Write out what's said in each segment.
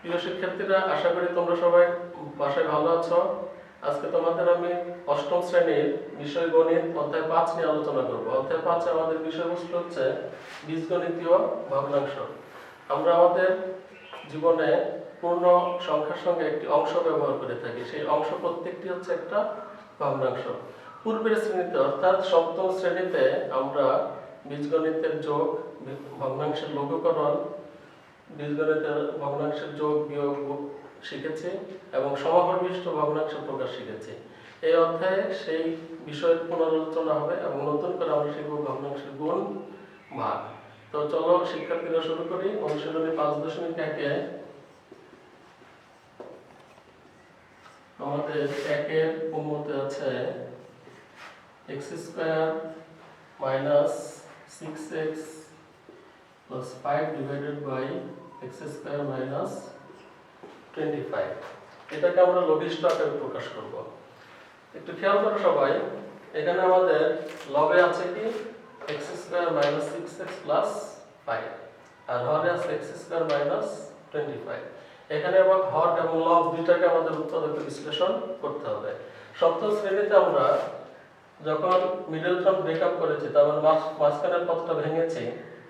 প্রিয় শিক্ষার্থীরা, আশা করি তোমরা সবাই বাসায় ভালো আছো। আজকে তোমাদের আমি অষ্টম শ্রেণীর বিষয় গণিত অধ্যায় 5 নিয়ে আলোচনা করব। অধ্যায় 5 আমাদের বিষয়বস্তু হচ্ছে বীজগণিতীয় ভগ্নাংশ। আমরা আমাদের জীবনে পূর্ণ সংখ্যার সঙ্গে একটি অংশ ব্যবহার করে থাকি। সেই অংশ প্রত্যেকটি হচ্ছে একটা ভগ্নাংশ। পূর্বের শ্রেণীতে অর্থাৎ সপ্তম শ্রেণীতে আমরা বীজগণিতের যোগ, ভগ্নাংশের লঘুকরণ, বীজগণিতের ভগ্নাংশের যোগ বিয়োগ শিখেছি এবং সমাপবিষ্ট ভগ্নাংশ প্রকাশ শিখেছি। এই অধ্যায়ে সেই বিষয়ের পুনরালোচনা হবে এবং নতুন করে আমরা শিখব ভগ্নাংশের গুণ, ভাগ। তো চলো শিক্ষার্থীরা শুরু করি। অনুশীলনী 5.1-এ আমাদের একের উন্মতে আছে x² - 6x plus 5 divided by x² minus 25। এটাকে আমরা লঘিষ্ঠ আকারে প্রকাশ করব। একটু খেয়াল করো সবাই, এখানে আমাদের লবে আছে কি x² - 6x plus 5 আর হরে আছে x² minus 25। এখানে আবার হর এবং লব দুইটাকে আমাদের উৎপাদকে বিশ্লেষণ করতে হবে। সপ্তম শ্রেণীতে আমরা যখন মিডল টার্ম ব্রেকআপ করেছি, তার মানে মাঝখানের পথটা ভেঙেছি,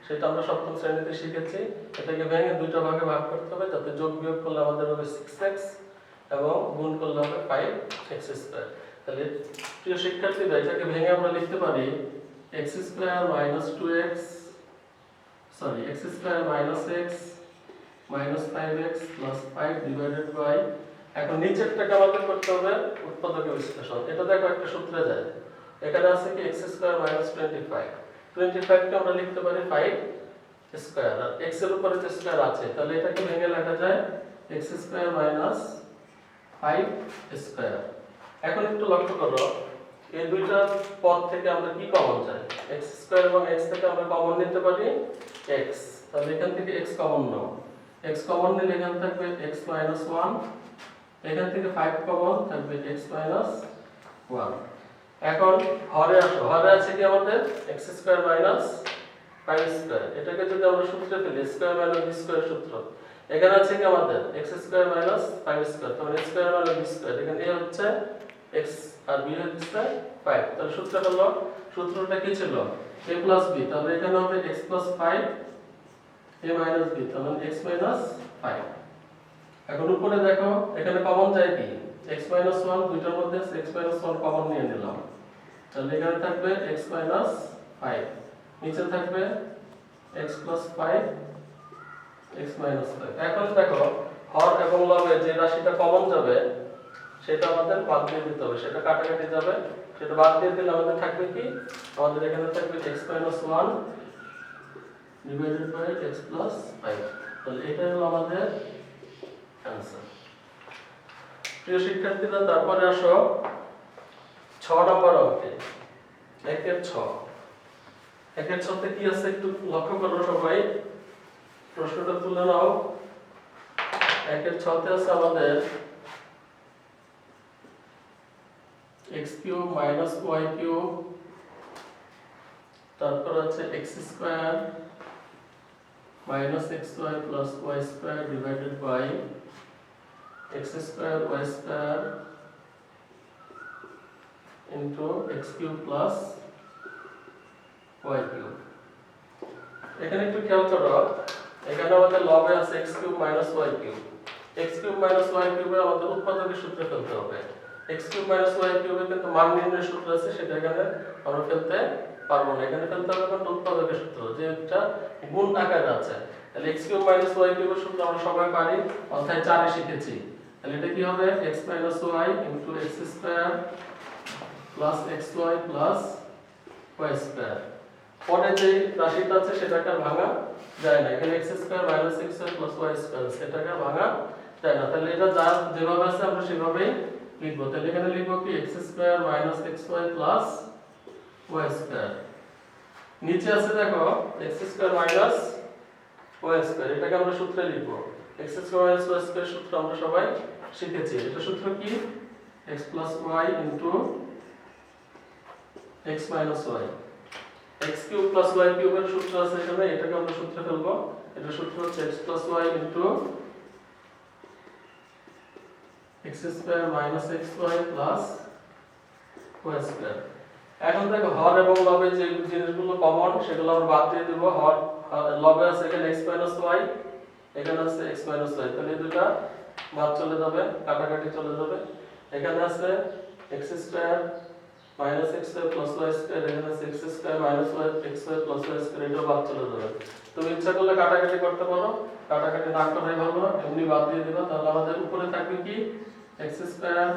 সেটা আমরা সপ্তম শ্রেণীতে শিখেছি। এটাকে ভেঙে দুইটা ভাগে ভাগ করতে হবে, যাতে যোগ বিয়োগ করলে আমাদের হবে 6x এবং গুণ করলে হবে 5x²। তাহলে প্রিয় শিক্ষার্থীরা, এটাকে ভেঙে আমরা লিখতে পারি x² - 2x x² - x minus 5x plus 5 divided by, এখন নিচেরটাকে আমাদের করতে হবে উৎপাদকে বিশ্লেষণ। এটা দেখো একটা সূত্রে যায়, এখানে আছে কি x² minus 25। 25 কে আমরা লিখতে পারি 5 স্কয়ার, আর x এর উপরে যে স্কয়ার আছে, তাহলে এটাকে ভেঙে লেখা যায় x² minus 5 স্কয়ার। এখন একটু লক্ষ্য করো, এই দুইটা পদ থেকে আমরা কি কমন যায়, x² এবং x থেকে আমরা কমন নিতে পারি x। তাহলে এখান থেকে x কমন নাও, x কমন নিলে এখানে থাকবে x minus 1, এখান থেকে 5 কমন থাকবে x minus 1। এখন হরে আসো, হরে আছে কি আমাদের x² minus 5²। এটাকে যদি আমরা সূত্রে ফেলি স্কয়ার মাইনাস বি স্কয়ার সূত্র, এখানে আছে কি আমাদের x² minus 5², তাহলে স্কয়ার মাইনাস বি স্কয়ার, এখানে a হচ্ছে x আর b হচ্ছে 5। তাহলে সূত্র হলো, সূত্রটা কি ছিল a plus b, তাহলে এখানে হবে x plus 5 a minus b, তাহলে x minus 5। এখন উপরে দেখো, এখানে কমন যায় কি x minus 1, দুইটার মধ্যে x minus 1 কমন নিয়ে নিলাম, তাহলে এখানে থাকবে x minus 5, নিচে থাকবে x plus 5 x minus 5। এখন দেখো হর এবং লবে যে রাশিটা কমন যাবে সেটা আমাদের বাদ দিয়ে দিতে হবে, সেটা কাটাকাটি যাবে, সেটা বাদ দিয়ে দিলে আমাদের থাকবে কি, আমাদের এখানে থাকবে x minus 1 divided by x plus 5। তাহলে এটা হলো আমাদের आंसर। প্রিয় শিক্ষার্থীরা, তারপরে আসো 6 নম্বর অঙ্কে 1-এর 6। 1-এর 6 তে কি আছে একটু লক্ষ্য করো সবাই, প্রশ্নটা তুলে নাও। 1-এর 6 তে আছে আমাদের x³ minus y³ তারপর আছে x² minus xy plus y² divided by x² y² into x³ plus y³। এখানে একটু খেয়াল করো, এখানে আমাদের লবে আছে x³ minus y³। x³ minus y³ এর আমাদের উৎপাদকের সূত্রে ফেলতে হবে। x³ minus y³ এর কিন্তু মান নির্ণয়ের সূত্র আছে, সেটা এখানে আমরা ফেলতে পারবো না। এখানে ফেলতে হবে কোন উৎপাদকের সূত্র, যেটা গুণ আকারে আছে। তাহলে x³ minus y³ এর সূত্র আমরা সবাই পারি, অধ্যায় 4 এ শিখেছি। তাহলে এটা কি হবে x minus y into x² plus xy plus y²। পরে যে রাশিটা আছে সেটাকে ভাঙা যায় না, এখানে x² minus xy plus y², সেটাকে ভাঙা যায় না। তাহলে এটা যা যেভাবে আছে আমরা সেভাবেই লিখব। তাহলে এখানে লিখব কি x² minus xy plus y²। নিচে আছে দেখো x² minus y², এটাকে আমরা সূত্রে লিখব। x² minus y² সূত্র আমরা সবাই শিখেছি। এটা সূত্র কি x plus y into x minus y। x³ plus y³ এর সূত্র আছে এখানে, এটাকে আমরা সূত্রে ফেলবো। এটা সূত্র হচ্ছে x plus y into x square minus xy plus y square. এখন দেখো হর এবং লবে যে জিনিসগুলো কমন সেগুলো আমরা বাদ দিয়ে দেব। হর লবে আছে এখানে x y, এখানে আছে x y, তাহলে এই দুটো বাদ চলে যাবে, কাটাকাটি চলে যাবে। এখানে আছে x square minus xy plus y square, এখানে আছে x square minus xy plus y square, এটা বাদ চলে যাবে। তুমি ইচ্ছা করলে কাটাকাটি করতে পারো, কাটাকাটি না করাই ভালো, এমনি বাদ দিয়ে দিবা। তাহলে আমাদের উপরে থাকবে কি x square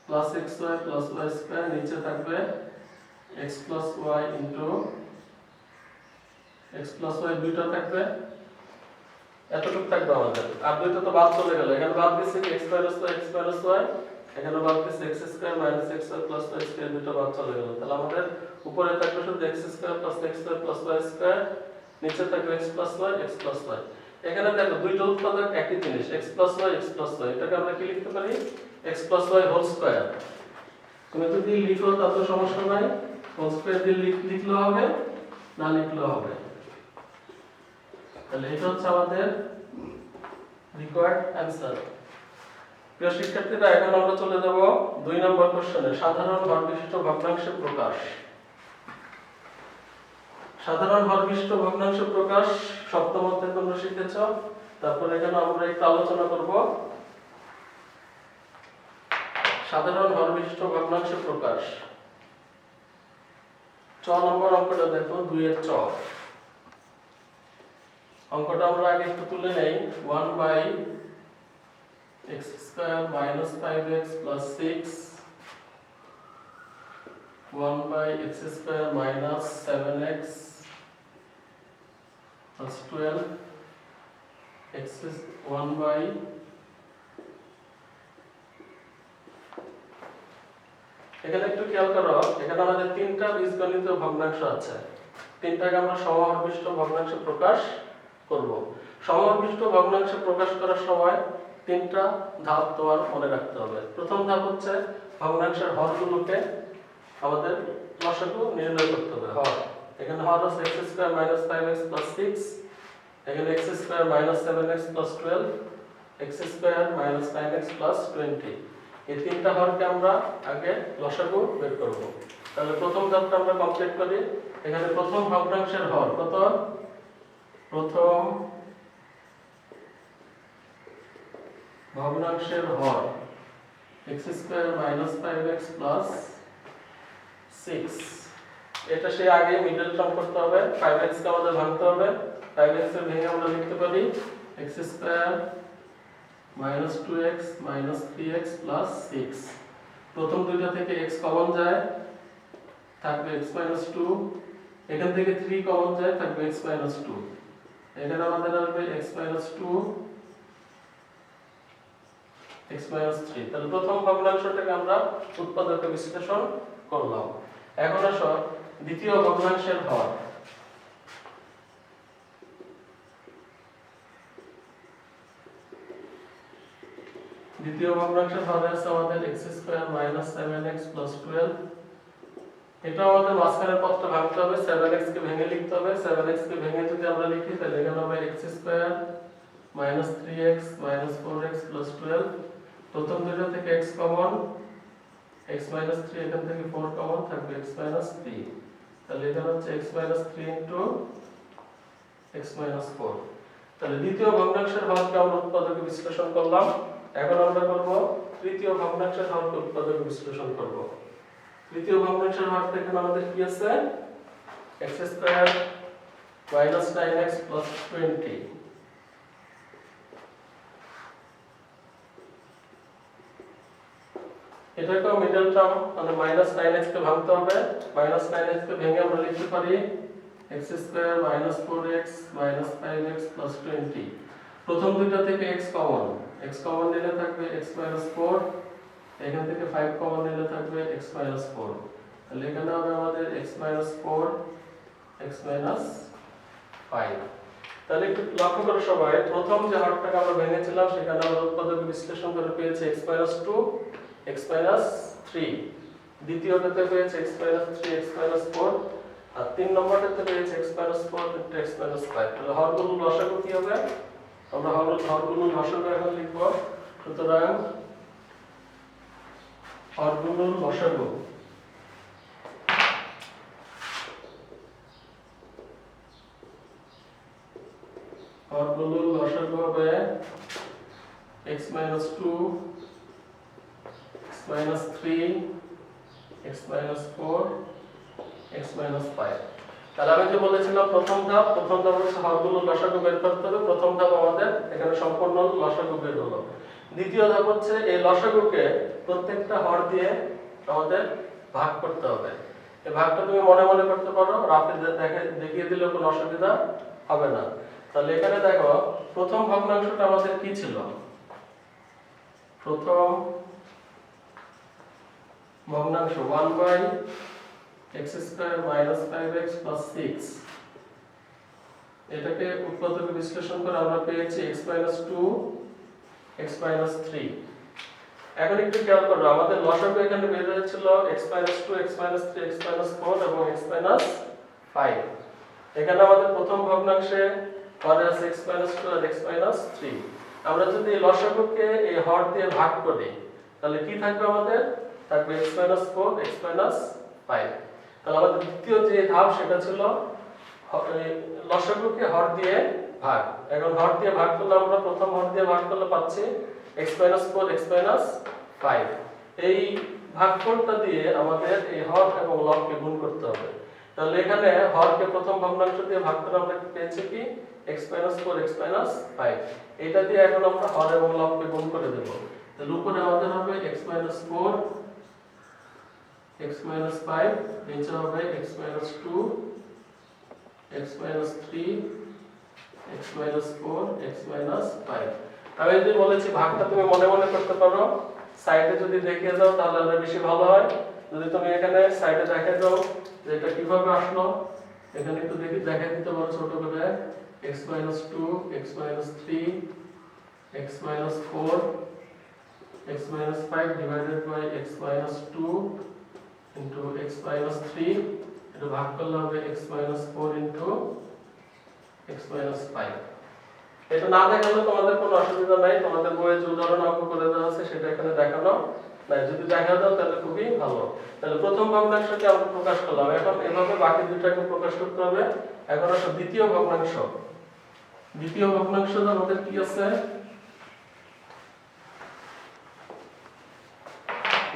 plus xy plus y square, নিচে থাকবে x plus y into x plus y, দুইটা থাকবে, এতটুকু থাকবে আমাদের। আর দুইটা তো বাদ চলে গেল, এখানে বাদ দিয়েছে কি x মাইনাস y, এখানে বাদ দিয়েছে x square minus xy plus y square, দুইটা বাদ চলে গেল। তাহলে আমাদের উপরে থাকবে শুধু x square plus xy plus y square, নিচে থাকবে x প্লাস y। এখানে দেখো দুইটা উৎপাদক একই জিনিস, x প্লাস y, এটাকে আমরা কি লিখতে পারি x plus y whole square. তুমি যদি লিখো তাতে সমস্যা নাই, হোল স্কয়ার দিয়ে লিখলেও হবে, না লিখলেও হবে। তাহলে এটা হচ্ছে আমাদের রিকোয়ার্ড অ্যানসার। প্রিয় শিক্ষার্থীরা, এখন আমরা চলে যাব 2 নম্বর কোশ্চেনে, সাধারণ হর বিশিষ্ট ভগ্নাংশের প্রকাশ। সাধারণ হর বিশিষ্ট ভগ্নাংশের প্রকাশ সপ্তম অধ্যায়ে তোমরা শিখেছ। তারপর এখানে আমরা একটু আলোচনা করব সাধারণ হর বিশিষ্ট ভগ্নাংশের প্রকাশ। 6 নম্বর অঙ্কটা দেখো, 2 এর 6 অঙ্কটা আমরা আগে একটু তুলে নেই। 1 by x square minus 5x plus 6, 1 by x square minus 7x plus 12, x is 1 by এখানে একটু খেয়াল করো, এখানে আমাদের তিনটা বীজগণিত ভগ্নাংশ আছে, তিনটাকে আমরা সমহরবিষ্ট ভগ্নাংশে প্রকাশ করব। সমহরবিষ্ট ভগ্নাংশে প্রকাশ করার সময় তিনটা ধাপ তোমার মনে রাখতে হবে। প্রথম ধাপ হচ্ছে ভগ্নাংশের হরগুলোকে আমাদের লসাগু নির্ণয় করতে হবে। হর, এখানে হর আছে x square minus 5x plus 6, এখানে x square minus 7x plus 12, x square minus 9x plus 20। এই তিনটা হরকে আমরা আগে লসাগু বের করব। তাহলে প্রথম ধাপটা আমরা কমপ্লিট করি। এখানে প্রথম ভগ্নাংশের হর কত? প্রথম ভগ্নাংশের হর x square minus 5x plus 6, এটা সে আগে মিডল টার্ম করতে হবে। 5x কে আমাদের ভাঙতে হবে, 5x এর ভেঙে আমরা লিখতে পারি x square minus 2x minus 3x plus 6। প্রথম দুইটা থেকে x কমন যায়, থাকবে x মাইনাস 2, এখান থেকে 3 কমন যায়, থাকবে x মাইনাস 2, এখানে আমাদের আসবে x মাইনাস 2, x মাইনাস 3। তাহলে প্রথম ভগ্নাংশটাকে আমরা উৎপাদকে বিশ্লেষণ করলাম। এখন আসো দ্বিতীয় ভগ্নাংশের হর। দ্বিতীয় ভগ্নাংশের হর আছে আমাদের x square minus 7x plus 12। এটা আমাদের মাঝখানের পদটা ভাঙতে হবে, 7x কে ভেঙে লিখতে হবে। 7x কে ভেঙে যদি আমরা লিখি তাহলে এখানে হবে x square minus 3x minus 4x plus 12। প্রথম দুটো থেকে x কমন, x মাইনাস 3, এখান থেকে 4 কমন, থাকবে x মাইনাস 3। তাহলে এখানে হচ্ছে x minus 3 into x minus 4। তাহলে দ্বিতীয় ভগ্নাংশের হরকে আমরা উৎপাদকে বিশ্লেষণ করলাম। এখন আমরা করব তৃতীয় ভগ্নাংশের হরকে উৎপাদকে বিশ্লেষণ করব। তৃতীয় ভগ্নাংশের হরতে এখানে আমাদের কি আছে? x square minus 9x plus 20। এটাকে মিডল টার্ম মানে মাইনাস 9x কে ভাঙতে হবে। মাইনাস 9x কে ভেঙে আমরা লিখতে পারি x square minus 4x minus 5x plus 20। প্রথম দুইটা থেকে x কমন, x কমন নিলে থাকবে x মাইনাস 4, এখান থেকে 5 কমন নিলে থাকবে x মাইনাস 4। তাহলে এখানে হবে আমাদের x মাইনাস 4, x মাইনাস 5। তাহলে একটু লক্ষ্য করো সবাই, প্রথম যে হরটাকে আমরা ভেঙেছিলাম সেখানে আমরা উৎপাদকে বিশ্লেষণ করে পেয়েছি x মাইনাস 2, x minus 3, দ্বিতীয়টাতে পেয়েছে x minus 3, x minus 4, আর 3 নম্বরটাতে পেয়েছে x minus 4 into x minus 5। তাহলে হরগুলোর লসাগু কি হবে? আমরা হরগুলোর লসাগু এখন লিখব সুতরাং হরগুলোর লসাগু হবে x minus 2, x minus 3, x minus 4, x minus 5। তাহলে আমি যে বলেছিলাম প্রথম ধাপ হচ্ছে হরগুলোর লসাগু বের করতে হবে। প্রথম ধাপ আমাদের এখানে সম্পূর্ণ লসাগু বের হলো। দ্বিতীয় ধাপ হচ্ছে এই লসাগুকে প্রত্যেকটা হর দিয়ে আমাদের ভাগ করতে হবে। এই ভাগটা তুমি মনে মনে করতে পারো, রাফে দেখিয়ে দিলে কোনো অসুবিধা হবে না। তাহলে এখানে দেখো প্রথম ভগ্নাংশটা আমাদের কি ছিল? প্রথম ভগ্নাংশ 1/x square minus 5x plus 6। এটাকে উৎপাদকে বিশ্লেষণ করে আমরা পেয়েছি x minus 2, x minus 3। এখন একটু খেয়াল করো, আমাদের লসাগু এখানে বের হয়েছিল x minus 2, x minus 3, x minus 4 এবং x minus 5। এখানে আমাদের প্রথম ভগ্নাংশে হরে আছে x minus 2 আর x minus 3। আমরা যদি এই লসাগুকে এই হর দিয়ে ভাগ করি তাহলে কি থাকবে? আমাদের থাকবে x minus 4, x minus 5। তাহলে আমাদের দ্বিতীয় যে ধাপ সেটা ছিল লসাগুকে হর দিয়ে ভাগ। এখন হর দিয়ে ভাগ করলে আমরা প্রথম হর দিয়ে ভাগ করলে পাচ্ছি x minus 4, x minus 5। এই ভাগফলটা দিয়ে আমাদের এই হর এবং লবকে গুণ করতে হবে। তাহলে এখানে হরকে প্রথম ভগ্নাংশ দিয়ে ভাগ করে আমরা পেয়েছি কি x minus 4, x minus 5। এটা দিয়ে এখন আমরা হর এবং লবকে গুণ করে দেব। তাহলে উপরে আমাদের হবে x minus 4, x minus 5, নিচে হবে x minus 2, x minus 3, x minus 4, x minus 5। আমি যদি বলেছি ভাগটা তুমি মনে মনে করতে পারো, সাইডে যদি দেখিয়ে দাও তাহলে আরো বেশি ভালো হয়। যদি তুমি এখানে সাইডে দেখিয়ে দাও যে এটা কিভাবে আসলো, এখানে একটু দেখিয়ে দিতে পারো ছোট করে x minus 2, x minus 3, x minus 4, x minus 5 divided by x minus 2 into x minus 3। এটা ভাগ করলে হবে x minus 4 into x minus 5। এটা না দেখালে তোমাদের কোনো অসুবিধা নাই, তোমাদের বইয়ে যে উদাহরণ অঙ্ক করে দেওয়া আছে সেটা এখানে দেখানো নাই। যদি দেখা দাও তাহলে খুবই ভালো। তাহলে প্রথম ভগ্নাংশকে আমরা প্রকাশ করলাম, এখন এভাবে বাকি দুটাকে প্রকাশ করতে হবে। এখন আসো দ্বিতীয় ভগ্নাংশ। দ্বিতীয় ভগ্নাংশ আমাদের কি আছে?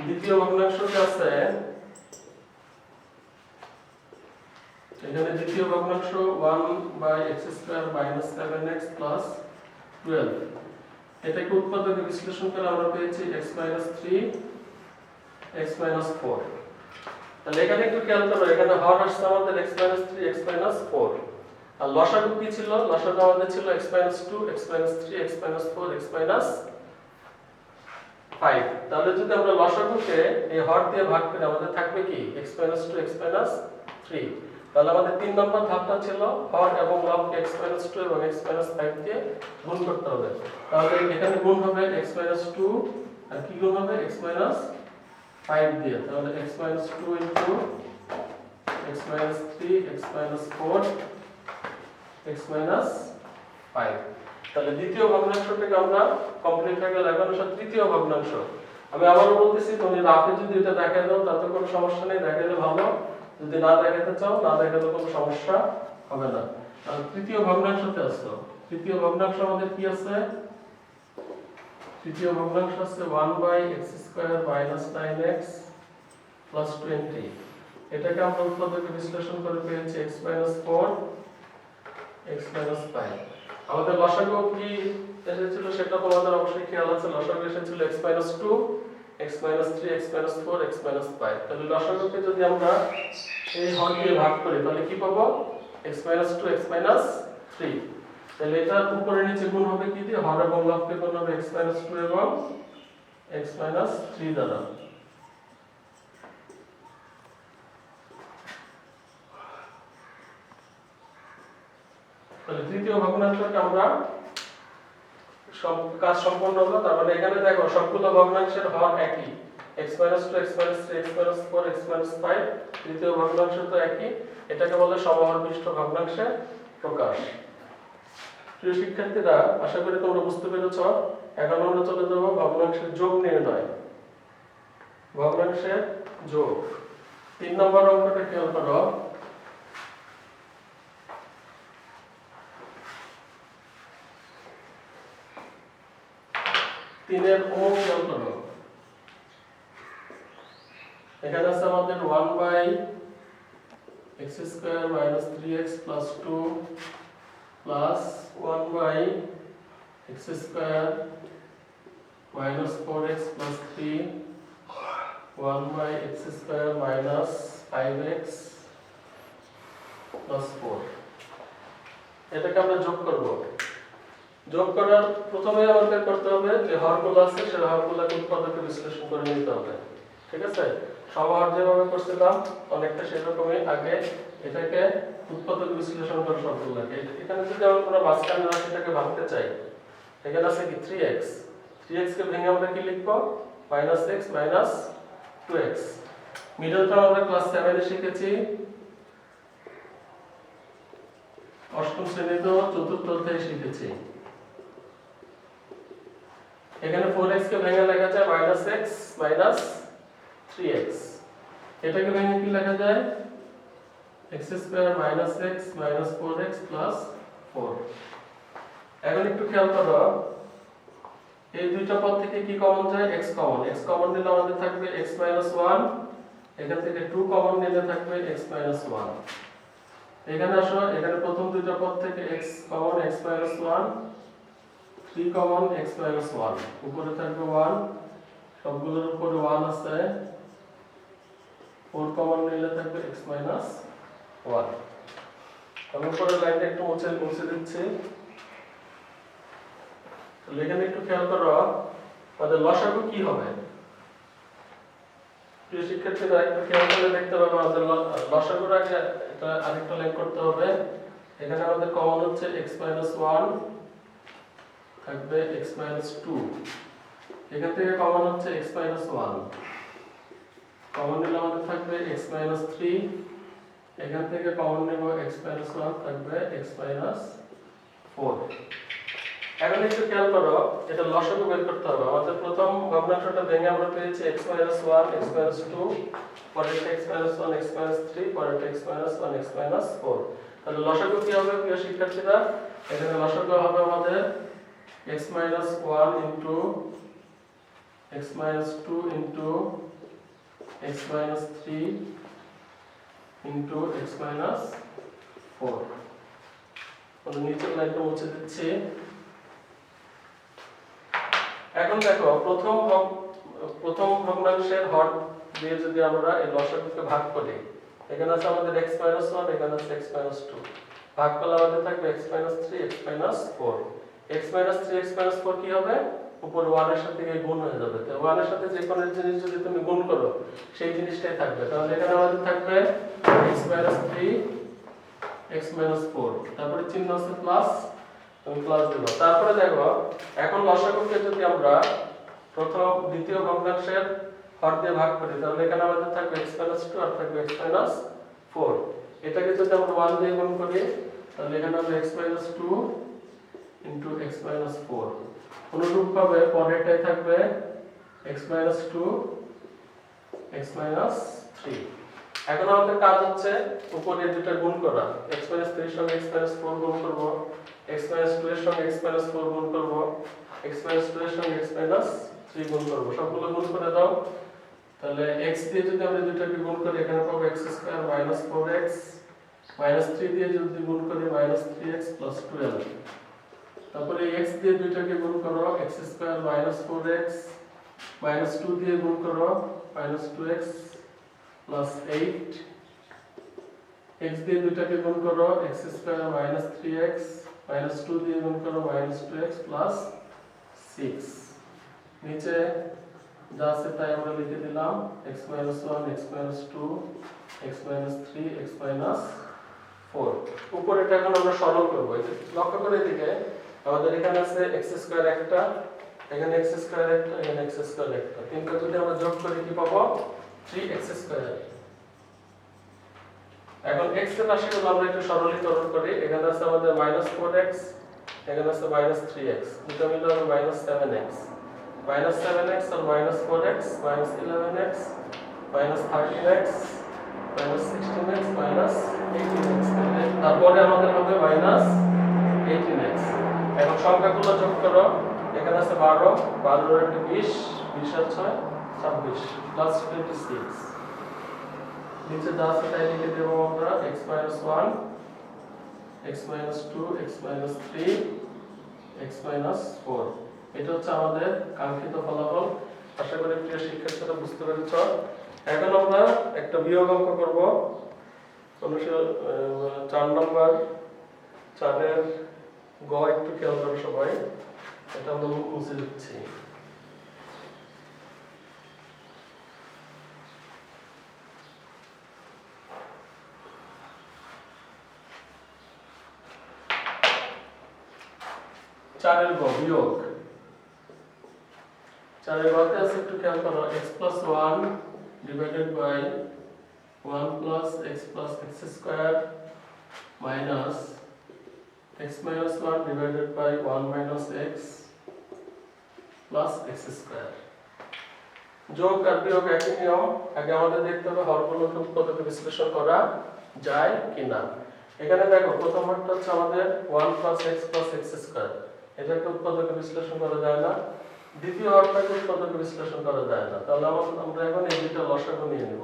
দ্বিতীয় ভগ্নাংশটা আছে এখানে দ্বিতীয় ভগ্নাংশ 1/x square minus 7x plus 12। এটাকে উৎপাদকে বিশ্লেষণ করে আমরা পেয়েছি x minus 3, x minus 4। তাহলে এখানে একটু খেয়াল করো, এখানে হর আসছে আমাদের x minus 3, x minus 4। আর লসাগু কি ছিল? লসাগু আমাদের ছিল x minus 2, x minus 3, x minus 4, x minus 5। তাহলে যদি আমরা লসাগুকে এই হর দিয়ে ভাগ করি আমাদের থাকবে কি x minus 2, x minus 3। তাহলে আমাদের 3 নম্বর ধাপটা ছিল হর এবং লবকে x minus 2 এবং x minus 5 দিয়ে গুণ করতে হবে। তাহলে এখানে গুণ হবে x minus 2 আর কি গুণ হবে x minus 5 দিয়ে। তাহলে x minus 2 into x minus 3, x minus 4, x minus 5। তাহলে দ্বিতীয় ভগ্নাংশটাকে আমরা কমপ্লিট হয়ে গেল। এখন আসলে তৃতীয় ভগ্নাংশ। আমি আবারও বলতেছি, তুমি রাফে যদি এটা দেখাই দাও তাতে কোনো সমস্যা নেই, দেখাইলে ভালো। যদি না দেখাতে চাও না দেখালে কোনো সমস্যা হবে না। আর তৃতীয় ভগ্নাংশতে আসো। তৃতীয় ভগ্নাংশ আমাদের কি আছে? তৃতীয় ভগ্নাংশ আছে 1/x square minus 9x plus 20। এটাকে আমরা উৎপাদকে বিশ্লেষণ করে পেয়েছি x minus 4, x minus 5। আমাদের লসাগু কি এসেছিল সেটা তোমাদের অবশ্যই খেয়াল আছে। লসাগু এসেছিল x minus 2, x minus 3, x minus 4, x minus 5। তাহলে লসাগুকে যদি আমরা এই হর দিয়ে ভাগ করি তাহলে কি পাবো? x minus 2, x minus 3। তাহলে এটা উপরে নিচে গুণ হবে কি দিয়ে? হর এবং লবকে গুণ হবে x minus 2 এবং x minus 3 দ্বারা। তাহলে তৃতীয় ভগ্নাংশকে আমরা সব কাজ সম্পন্ন হলো। তার মানে এখানে দেখো সবগুলো ভগ্নাংশের হর একই, x minus 2, x minus 3, x minus 4, x minus 5। তৃতীয় ভগ্নাংশ তো একই। এটাকে বলে সমহর বিশিষ্ট ভগ্নাংশের প্রকাশ। প্রিয় শিক্ষার্থীরা, আশা করি তোমরা বুঝতে পেরেছ। এখন আমরা চলে যাব ভগ্নাংশের যোগ নির্ণয়। ভগ্নাংশের যোগ 3 নম্বর অঙ্কটা খেয়াল করো। 3 এর অঙ্ক খেয়াল করো। এখানে আছে আমাদের 1/x square minus 3x plus 2 plus 1/x square minus 4x plus 3 1/x square minus 5x plus 4 এটাকে আমরা যোগ করব। যোগ করার প্রথমে আমাদের করতে হবে যে হরগুলো আছে সেই হরগুলোকে উৎপাদকে বিশ্লেষণ করে নিতে হবে। ঠিক আছে? সব হর যেভাবে করছিলাম অনেকটা সেরকমই আগে এটাকে উৎপাদক বিশ্লেষণ করে সবগুলোকে। এখানে যদি আমরা মাঝখানে রাশিটাকে ভাঙতে চাই, এখানে আছে কি 3x 3x কে ভেঙে আমরা কি লিখব? -x - 2x। মিডল টার্ম আমরা ক্লাস 7 এ শিখেছি, অষ্টম শ্রেণীতে চতুর্থ অধ্যায়ে শিখেছি। এখানে 4x কে ভেঙে লেখা যায় -x - 3x। এটাকে ভেঙে কি লেখা যায়? x square - x 4x 4। এখন একটু খেয়াল করো, এই দুইটা পদ থেকে কি কমন যায়? x common. x কমন নিলে আমাদের থাকবে x - 1, এখান থেকে 2 কমন নিলে থাকবে x - 1। এখানে আসো, এখানে প্রথম দুইটা পদ থেকে x common x - 1, 3 common x - 1, উপরে থাকবে 1, সবগুলোর উপরে 1 আছে, 4 কমন নিলে থাকবে x - 1। আমি উপরের লাইনটা একটু মুছে দিচ্ছি। এখানে একটু খেয়াল করো, আমাদের লসাগু কি হবে? প্রিয় শিক্ষার্থীরা, একটু খেয়াল করে দেখতে পাবে আমাদের লসাগুর আগে এটা আরেকটা লাইন করতে হবে। এখানে আমাদের কমন হচ্ছে x - 1, থাকবে x - 2। এখান থেকে কমন হচ্ছে x - 1, কমন নিলে আমাদের থাকবে x - 3। এখান থেকে কমন নেব x - 1, থাকবে x - 4। এখন একটু খেয়াল করো, এটা লসাগু বের করতে হবে। আমাদের প্রথম ভগ্নাংশটা ভেঙে আমরা পেয়েছি x - 1 x - 2, পরেরটা x - 1 x - 3, পরেরটা x - 1 x - 4। তাহলে লসাগু কি হবে প্রিয় শিক্ষার্থীরা? এখানে লসাগু হবে আমাদের x - 1 into x - 2 into x - 3 into x - 4। আমরা নিচের লাইনটা মুছে দিচ্ছি। এখন দেখো, প্রথম ভগ্নাংশের হর দিয়ে যদি আমরা এই লসাগুকে ভাগ করি, এখানে আছে আমাদের x - 1, এখানে আছে x - 2, ভাগ করলে আমাদের থাকবে x - 3 x - 4। x - 3 x - 4 কি হবে? উপরে 1 এর সাথে গুণ হয়ে যাবে। তো 1 এর সাথে যে কোনো জিনিস যদি তুমি গুণ করো সেই জিনিসটাই থাকবে। তাহলে এখানে আমাদের থাকবে x - 3 x - 4, তারপরে চিহ্ন আছে প্লাস, তুমি প্লাস দিবা। তারপরে দেখো, এখন লসাগুকে যদি আমরা প্রথম দ্বিতীয় ভগ্নাংশের হর দিয়ে ভাগ করি, তাহলে এখানে আমাদের থাকবে x - 2 আর থাকবে x - 4। এটাকে যদি আমরা 1 দিয়ে গুণ করি, তাহলে এখানে হবে x - 2 into x - 4। অনুরূপভাবে পরেরটাই থাকবে x - 2 x - 3। এখন আমাদের কাজ হচ্ছে উপরে দুটো গুণ করা। x - 3 এর সঙ্গে x - 4 গুণ করব, x - 2 এর সঙ্গে x - 4 গুণ করব, x - 2 এর সঙ্গে x - 3 গুণ করব। সবগুলো গুণ করে দাও। তাহলে x দিয়ে যদি আমরা দুটোকে গুণ করি, এখানে পাবো x স্কয়ার - 4x, -3 দিয়ে যদি গুণ করি -3x + 12। তারপরে x দিয়ে দুটোকে গুণ করো, x স্কয়ার - 4x, -2 দিয়ে গুণ করো -2x + 8। x দিয়ে দুটোকে গুণ করো, x স্কয়ার - 3x, -2 দিয়ে গুণ করো -2x + 6। নিচে যা আছে তাই আমরা লিখে দিলাম, x - 1 x - 2 x - 3 x - 4। উপরেটা এখন আমরা সরল করব। লক্ষ্য করে দিকে আমাদের এখানে আছে x স্কয়ার একটা, এখানে x স্কয়ার একটা, এখানে x স্কয়ার একটা। তিনটা যদি আমরা যোগ করি কি পাবো? 3x square. এখন x এর রাশিগুলো আমরা একটু সরলীকরণ করি। এখানে আছে আমাদের -4x এখানে আছে মাইনাস 3x, দুটো মিলে হবে মাইনাস 7x, মাইনাস 7x আর minus 4x, minus 11x, minus 13x, minus 16x, minus 18x। তারপরে আমাদের হবে মাইনাস 18x। এখন সংখ্যাগুলো যোগ করো, এখানে আছে 12, 12 আর 20, 20 আর 6 26 প্লাস 26। নিচে যা আছে তাই লিখে দেবো আমরা, x minus 1, x minus 2, x minus 3, x minus 4। এটা হচ্ছে আমাদের কাঙ্ক্ষিত ফলাফল। আশা করি প্রিয় শিক্ষার্থীরা বুঝতে পেরেছ। এখন আমরা একটা বিয়োগ অঙ্ক করব। 4 নম্বর, 4-এর গ একটু খেয়াল করো সবাই, এটা আমরা মুছে দিচ্ছি। চারের গ বিয়োগ, 4-এর গতে আছে একটু খেয়াল করো, x plus 1 divided by 1 plus x square minus x minus 1 divided by 1 minus x plus x square। যোগ আর বিয়োগ একই নিয়ম। আগে আমাদের দেখতে হবে হরগুলোকে উৎপাদকে বিশ্লেষণ করা যায় কিনা। এখানে দেখো প্রথম হরটা হচ্ছে আমাদের 1 plus x plus x square, এটাকে উৎপাদকে বিশ্লেষণ করা যায় না। দ্বিতীয় হরটাকে উৎপাদকে বিশ্লেষণ করা যায় না। তাহলে আমরা এখন এই দুইটা লসাগু নিয়ে নিব।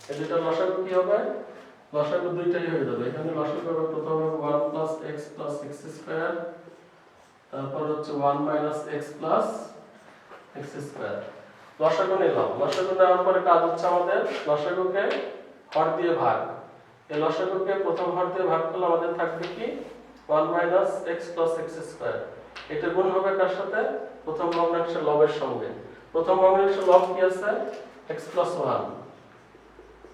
এই দুইটা লসাগু কি হবে? লসাগু দুইটাই হয়ে যাবে। এখানে লসাগু হবে প্রথমে 1 plus x plus x square, তারপর হচ্ছে 1 minus x plus x square। লসাগু নিলাম। লসাগু নেওয়ার পরে কাজ হচ্ছে আমাদের লসাগুকে হর দিয়ে ভাগ। এই লসাগুকে প্রথম হর দিয়ে ভাগ করলে আমাদের থাকবে কি 1 minus x plus x square। এটা গুণ হবে কার সাথে? প্রথম ভগ্নাংশের লবের সঙ্গে। প্রথম ভগ্নাংশের লব কি আছে? x plus 1,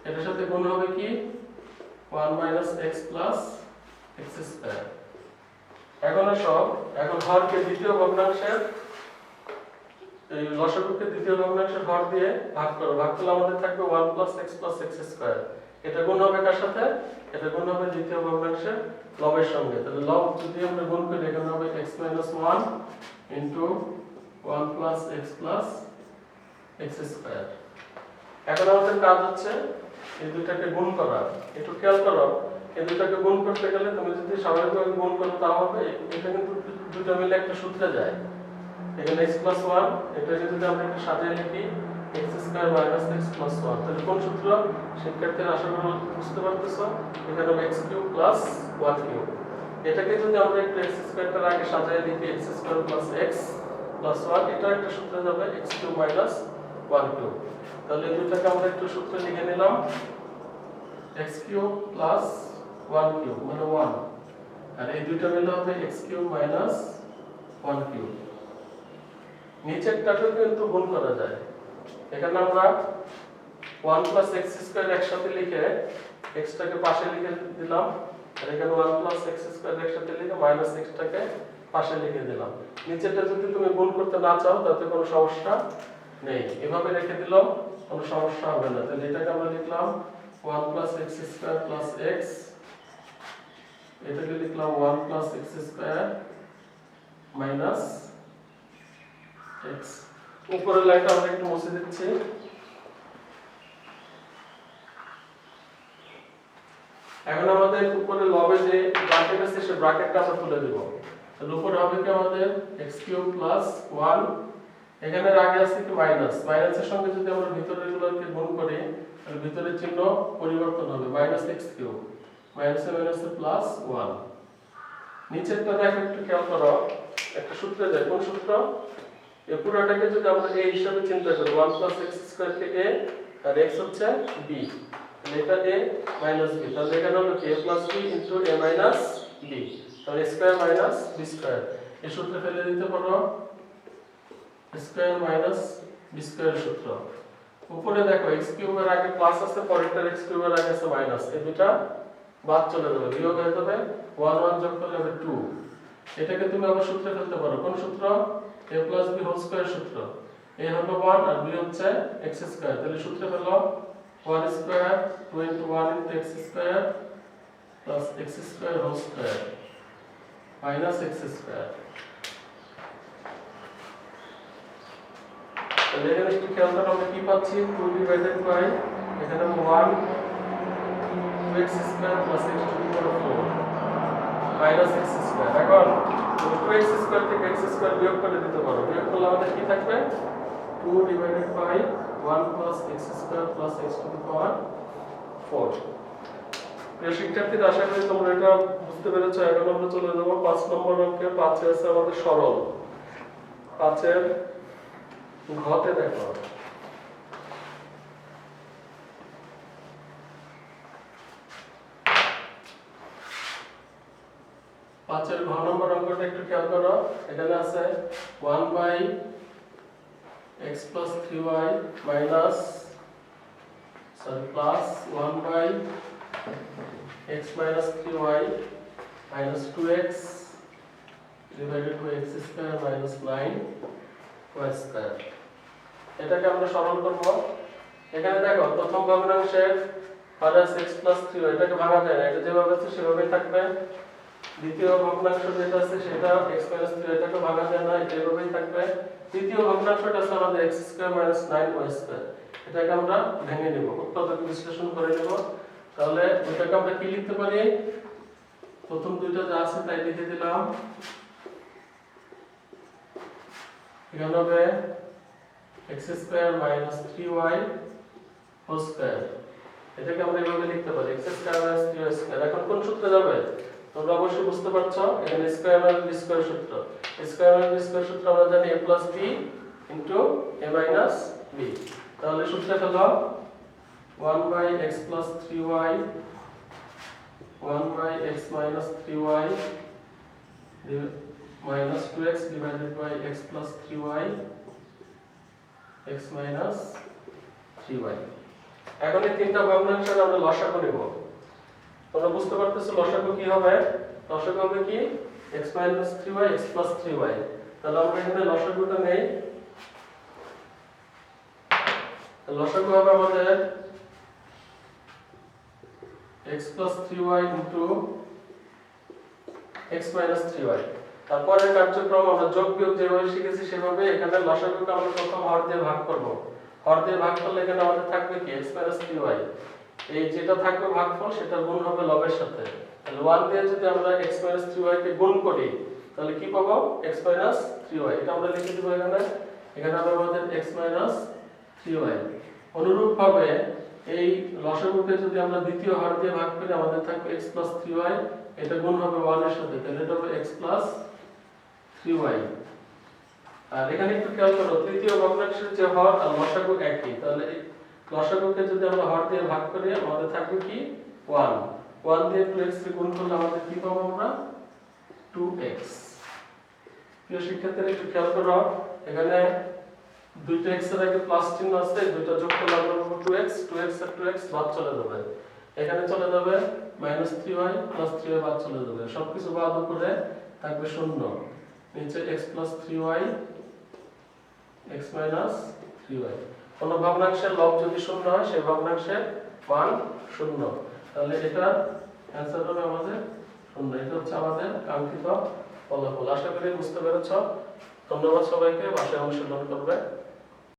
এটার সাথে গুণ হবে কি 1 minus x plus x square। এখন হরকে দ্বিতীয় ভগ্নাংশের, এই লসাগুকে দ্বিতীয় ভগ্নাংশের হর দিয়ে ভাগ করো। ভাগ করলে আমাদের থাকবে 1 plus x plus x square। এটা গুণ হবে কার সাথে? এটা গুণ হবে দ্বিতীয় ভগ্নাংশের লবের সঙ্গে। তাহলে লব যদি আমরা গুণ করি, এখানে হবে x minus 1 into 1 plus x plus x square। এখন আমাদের কাজ হচ্ছে এই দুটাকে গুণ করা। একটু খেয়াল করো, এই দুটাকে গুণ করতে গেলে তুমি যদি স্বাভাবিকভাবে গুণ করো তাও হবে। এটা কিন্তু দুটো মিলে একটা সূত্রে যায়। এখানে x plus 1, এটা যদি আমরা একটু সাজিয়ে লিখি x square minus x plus 1, তাহলে কোন সূত্র? শিক্ষার্থীরা আশা করি বুঝতে পারতেছো। এখানে হবে x cube plus 1 cube। এটাকে যদি আমরা একটু x স্কয়ারটার আগে সাজিয়ে লিখি x square plus x plus 1, এটা একটা সূত্রে যাবে x cube minus 1 cube। তাহলে এই দুটাকে আমরা একটু সূত্রে লিখে নিলাম, x cube plus 1 cube মানে 1, আর এই দুটো মিলে হবে x cube minus 1 cube। নিচেরটাকে কিন্তু গুণ করা যায়। এখানে আমরা 1 plus x square একসাথে লিখে x টাকে পাশে লিখে দিলাম, আর এখানে 1 plus x square একসাথে লিখে মাইনাস x টাকে পাশে লিখে দিলাম। নিচেরটা যদি তুমি গুণ করতে না চাও তাতে কোনো সমস্যা নেই, এভাবে রেখে দিলেও কোনো সমস্যা হবে না। তাহলে এটাকে আমরা লিখলাম 1 plus x square plus x, এটাকে লিখলাম 1 plus x square minus x। উপরের লাইনটা আমরা একটু মুছে দিচ্ছি। এখন আমাদের উপরে লবে যে ব্র্যাকেট আছে সেই ব্র্যাকেটটা আমরা তুলে দেব। তাহলে উপরে হবে কি আমাদের x cube plus 1, এখানে আগে আছে কি মাইনাস, মাইনাসের সঙ্গে যদি আমরা ভিতরের গুলোকে গুণ করি তাহলে ভিতরের চিহ্ন পরিবর্তন হবে, মাইনাস x cube, মাইনাসে মাইনাসে প্লাস 1। নিচেরটা দেখো একটু খেয়াল করো, একটা সূত্রে যায়। কোন সূত্র? এই পুরোটাকে যদি আমরা a হিসাবে চিন্তা করি, 1 plus x square K a R x হচ্ছে b, এটা a minus b, তাহলে এখানে হলো a plus b into a minus b, তাহলে স্কয়ার মাইনাস b স্কয়ার। এই সূত্রে ফেলে দিতে পারো স্কয়ার মাইনাস b স্কয়ার সূত্র। উপরে দেখো x কিউব এর আগে প্লাস আছে, পরেরটার x কিউব এর আগে আছে মাইনাস, এই দুটো বাদ চলে যাবে, বিয়োগ হয়ে যাবে, 1 1 যোগ করলে হবে 2। এটাকে তুমি আবার সূত্রে ফেলতে পারো। কোন সূত্র? a plus b whole square সূত্র। a হলো 1 আর b হচ্ছে x স্কয়ার, তাহলে সূত্রে ফেলো 1 square 2 into 1 into x square plus x square whole square. Minus x square. তাহলে এখানে একটু খেয়াল করো আমরা কি পাচ্ছি 2 ডিভাইডেড বাই এখানে 1 2x square plus x to the power 4 minus x square. এখন 2x স্কয়ার থেকে x স্কয়ার বিয়োগ করে দিতে পারো, বিয়োগ করলে আমাদের কি থাকবে 2 divided by 1 plus x square plus x to the power 4। প্রিয় শিক্ষার্থীরা, আশা করি তোমরা এটা বুঝতে পেরেছো। এখন আমরা চলে যাব 5 নম্বর অঙ্কে। 5 এ আছে আমাদের সরল। 5 এর ঘতে দেখো 5 এর ঘ নম্বর অঙ্কটা একটু খেয়াল করো। এখানে আছে 1 by x plus 3y minus plus 1 by x minus 3y minus 2x divided by x square minus 9y square. এটাকে আমরা সরল করব। এখানে দেখো প্রথম ভগ্নাংশের মাইনাস x প্লাস 3y এটাকে ভাঙা যায় না, এটা যেভাবে আছে সেভাবেই থাকবে। দ্বিতীয় ভগ্নাংশ যেটা আছে সেটা x মাইনাস 3y এটাকে ভাঙা যায় না, এটা এভাবেই থাকবে। তৃতীয় ভগ্নাংশটা আছে আমাদের x square minus 9y square. এটাকে আমরা ভেঙে নেব, উৎপাদক বিশ্লেষণ করে নেব। তাহলে এটাকে আমরা কি লিখতে পারি, প্রথম দুইটা যা আছে তাই লিখে দিলাম। এখানে হবে x square minus 3y whole square. এটাকে আমরা এভাবে লিখতে পারি x square minus 3y square. এখন কোন সূত্রে যাবে তোমরা অবশ্যই বুঝতে পারছো, এখানে স্কয়ার মাইনাস b স্কয়ার সূত্র। স্কয়ার মাইনাস b স্কয়ার সূত্র আমরা জানি a plus b into a minus b। তাহলে সূত্রে ফেলো 1 by x plus 3y 1 by x minus 3y minus 2x divided by x plus 3y x minus 3y। এখন এই তিনটা ভগ্নাংশের আমরা লসাগু নেব। তোমরা বুঝতে পারতেছো লসাগু কি হবে? লসাগু হবে কি x minus 3y x plus 3y। তাহলে আমরা এখানে লসাগুটা নেই। লসাগু হবে আমাদের x plus 3y into x minus 3y। তারপরের কার্যক্রম আমরা যোগ বিয়োগ যেভাবে শিখেছি সেভাবে এখানে লসাগুকে আমরা প্রথম হর দিয়ে ভাগ করব। হর দিয়ে ভাগ করলে এখানে আমাদের থাকবে কি x মাইনাস 3y। এই যেটা থাকবে ভাগফল সেটা গুণ হবে লবের সাথে। তাহলে 1 দিয়ে যদি আমরা x মাইনাস 3y কে গুণ করি তাহলে কি পাবো x মাইনাস 3y। এটা আমরা লিখে দেব এখানে। এখানে হবে আমাদের x মাইনাস 3y। অনুরূপভাবে এই লসাগুকে যদি আমরা দ্বিতীয় হর দিয়ে ভাগ করি আমাদের থাকবে x প্লাস 3y, এটা গুণ হবে 1 এর সাথে, তাহলে এটা হবে x প্লাস 3y। আর এখানে একটু খেয়াল করো তৃতীয় ভগ্নাংশের যে হর আর লসাগু একই, তাহলে এই লসাগুকে যদি আমরা হর দিয়ে ভাগ করি আমাদের থাকবে কি 1। 1 দিয়ে 2x কে গুণ করলে আমাদের কি পাবো আমরা 2x। প্রিয় শিক্ষার্থীরা একটু খেয়াল করো এখানে দুইটা x এর আগে প্লাস চিহ্ন আছে, দুইটা যোগ করলে আমরা পাবো 2x। 2x আর 2x বাদ চলে যাবে, এখানে চলে যাবে মাইনাস 3y প্লাস 3y বাদ চলে যাবে, সবকিছু বাদ করে থাকবে 0। নিচে x plus 3y x minus 3y। কোন ভগ্নাংশের লব যদি 0 হয় সেই ভগ্নাংশের মান 0, তাহলে এটা অ্যানসার হবে আমাদের 0। এটা হচ্ছে আমাদের কাঙ্ক্ষিত ফলাফল। আশা করি বুঝতে পেরেছো। ধন্যবাদ সবাইকে, বাসায় অনুশীলন করবে।